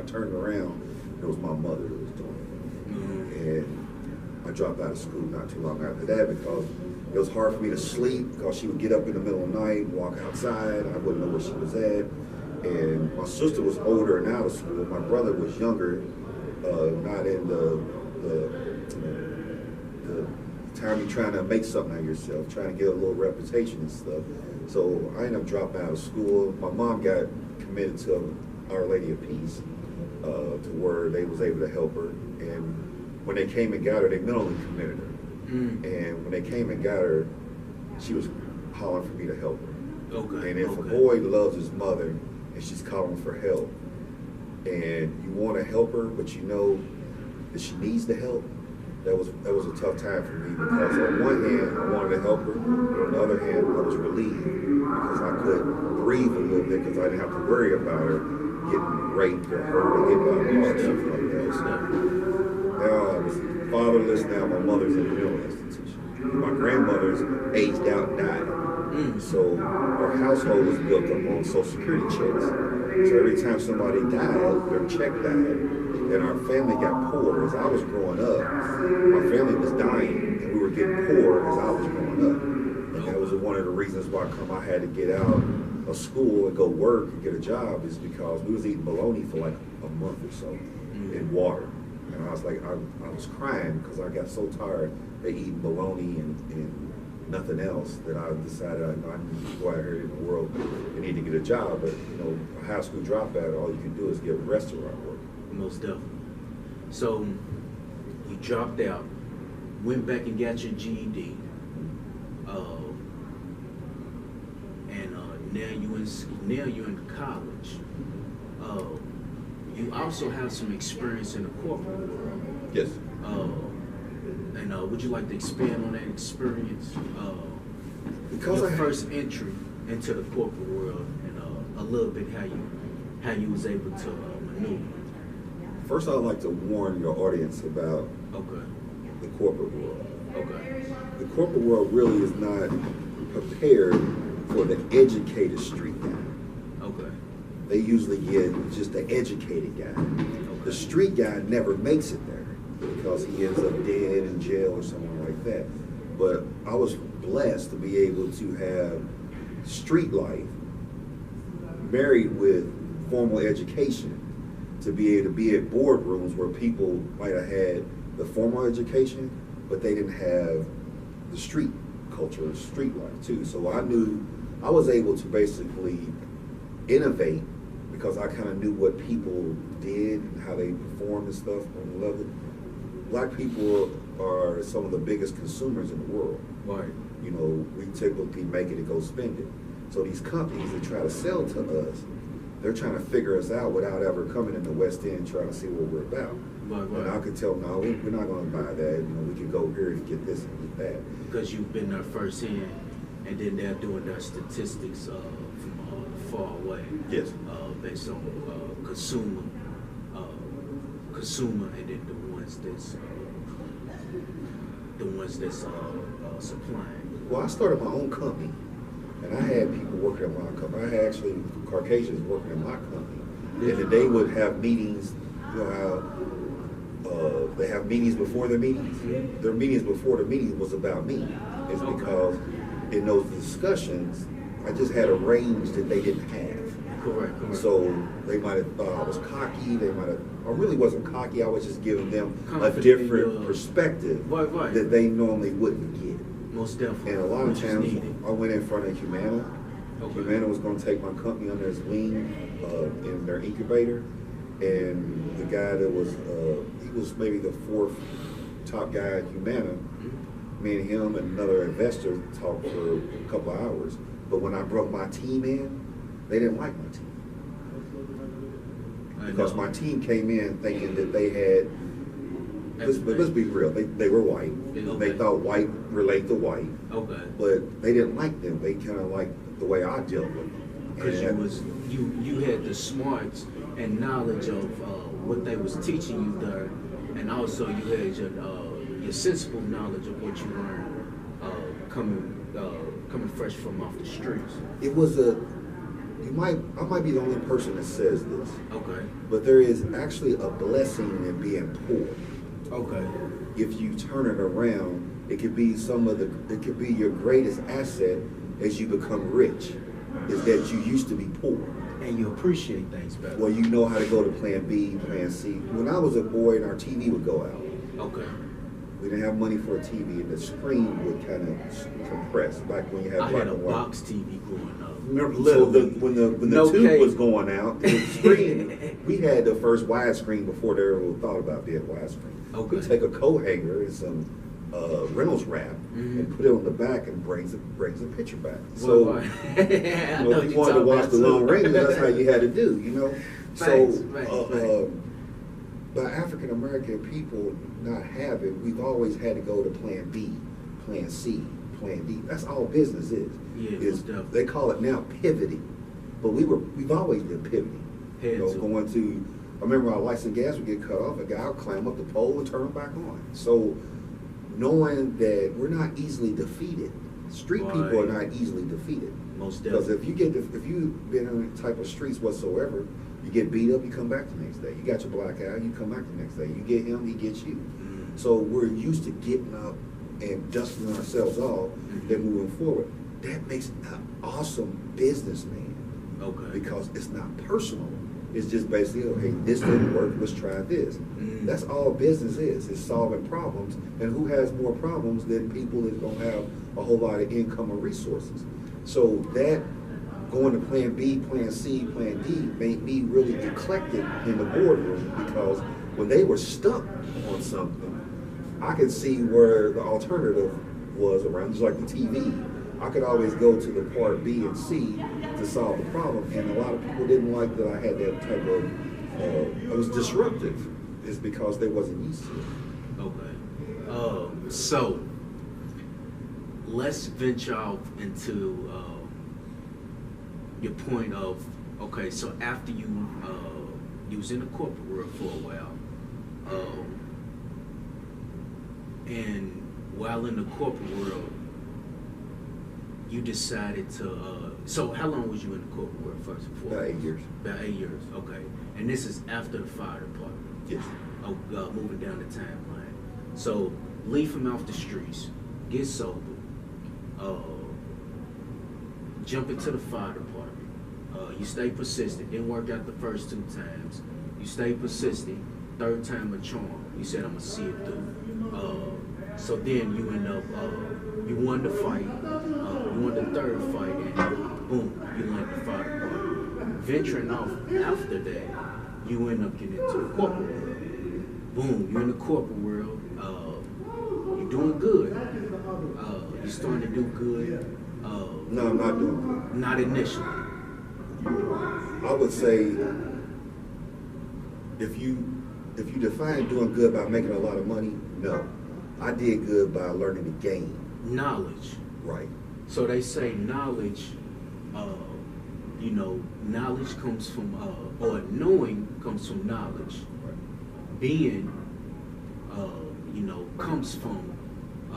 turned around, it was my mother that was doing it. And I dropped out of school not too long after that because it was hard for me to sleep because she would get up in the middle of the night, walk outside. I wouldn't know where she was at. And my sister was older and out of school. My brother was younger, not in the time you're trying to make something out of yourself, trying to get a little reputation and stuff. So I ended up dropping out of school. My mom got committed to Our Lady of Peace, to where they was able to help her. And when they came and got her, they mentally committed her. And when they came and got her, she was hollering for me to help her. Okay. And if a boy loves his mother and she's calling for help, and you want to help her, but you know that she needs the help, that was a tough time for me, because on one hand I wanted to help her, but on the other hand I was relieved because I could breathe a little bit because I didn't have to worry about her getting raped or hurt or hit by a car or something like that. So now I was fatherless. Now my mother's in a mental institution. My grandmother's aged out and died. So our household was built up on Social Security checks. So every time somebody died, their check died. And our family got poor. As I was growing up, my family was dying, and we were getting poor as I was growing up. And that was one of the reasons why I had to get out of school and go work and get a job, is because we was eating bologna for like a month or so in water. And I was like, I was crying because I got so tired of eating bologna and nothing else, that I decided I need to go out here in the world and need to get a job. But a high school dropout, all you can do is get restaurant work. Most definitely. So you dropped out, went back and got your GED, and now you're in college. You also have some experience in the corporate world. Yes. And would you like to expand on that experience? Because your first entry into the corporate world, and a little bit how you was able to maneuver. First, I'd like to warn your audience about the corporate world. The corporate world really is not prepared for the educated street guy. They usually get just the educated guy. The street guy never makes it there because he ends up dead in jail or something like that. But I was blessed to be able to have street life married with formal education, to be able to be at boardrooms where people might have had the formal education, but they didn't have the street culture or street life too. So I was able to basically innovate because I kind of knew what people did and how they performed and stuff on the level. Black people are some of the biggest consumers in the world. Right. We typically make it and go spend it. So these companies that try to sell to us, they're trying to figure us out without ever coming in the West End trying to see what we're about. Right. And I could tell them, no, we're not going to buy that. We can go here and get this and get that. Because you've been there firsthand, and then they're doing their statistics from far away. Yes. Based on consumer, and then the ones that's supplying. Well, I started my own company, and I had people working in my company. I had actually Caucasians working in my company, and then they would have meetings. How they have meetings before their meetings. Their meetings before the meeting was about me. It's because in those discussions, I just had a range that they didn't have. Correct. So they might have thought I was cocky. I really wasn't cocky. I was just giving them a different perspective that they normally wouldn't get. Most definitely. And a lot of times, I went in front of Humana. Humana was going to take my company under his wing in their incubator. And the guy that was, he was maybe the fourth top guy at Humana. Me and him and another investor talked for a couple of hours. But when I brought my team in, they didn't like my team. Because my team came in thinking that they had, let's be real, they were white. They thought white relate to white. But they didn't like them. They kind of liked the way I dealt with them. Because you had the smarts and knowledge of what they was teaching you there, and also you had your sensible knowledge of what you learned coming fresh from off the streets. It was I might be the only person that says this, Okay. but there is actually a blessing in being poor. Okay. If you turn it around, it could be it could be your greatest asset as you become rich, is that you used to be poor. And you appreciate things better. Well, you know how to go to plan B, plan C. When I was a boy and our TV would go out, Okay. we didn't have money for a TV and the screen would kind of compress, back when you had I black had a and white. box TV growing up. Remember, so Literally. when the No tube cable. was going out, the screen, we had the first widescreen before they ever thought about being widescreen. Okay. We take a coat hanger and some Reynolds wrap and put it on the back and brings a picture back. So, Well, I you know, know if you you wanted to talking watch about the Lone too. Ranger, that's how you had to do, you know. Thanks, So, thanks. by African American people not having, we've always had to go to Plan B, Plan C, Plan D. That's all business is. Yeah, Is most definitely. they call it now pivoting, but we've always been pivoting. Had to. Going to. I remember our lights and gas would get cut off. A guy would climb up the pole and turn them back on. So, knowing that we're not easily defeated, street people are Right. not easily defeated. Most Because definitely. if you've been in the type of streets whatsoever, you get beat up, you come back the next day. You got your black eye, you come back the next day. You get him, he gets you. Mhm. So we're used to getting up and dusting ourselves off and moving forward. That makes an awesome businessman Okay. because it's not personal. It's just basically, okay, this didn't work, let's try this. Mhm. That's all business is solving problems. And who has more problems than people that don't have a whole lot of income or resources? So that going to Plan B, Plan C, Plan D made me really eclectic in the boardroom because when they were stuck on something, I could see where the alternative was around, just like the TV. I could always go to the part B and C to solve the problem, and a lot of people didn't like that I had that type of, it was disruptive. It's because they wasn't used to it. Okay. So let's venture out into your point of, okay, so after you was in the corporate world for a while, and while in the corporate world, you decided to, so how long was you in the corporate world first and foremost? About 8 years. About 8 years, okay. And this is after the fire department. Yes. Moving down the timeline. So leave him off the streets, get sober, jump into the fire department. You stay persistent. Didn't work out the first 2 times. You stay persistent. 3rd time a charm. You said, I'm gonna see it through. So then you end up, you won the fight. You won the 3rd fight, and boom, you land the fire department. Venturing off after that, you end up getting into the corporate world. Boom, you're in the corporate world. You're doing good. You're starting to do good. No, I'm not doing good. Not initially. I would say if you define doing good by making a lot of money, no. I did good by learning the game. Knowledge. Right. So they say knowledge, knowledge comes from, or knowing comes from knowledge. Right. Being, comes from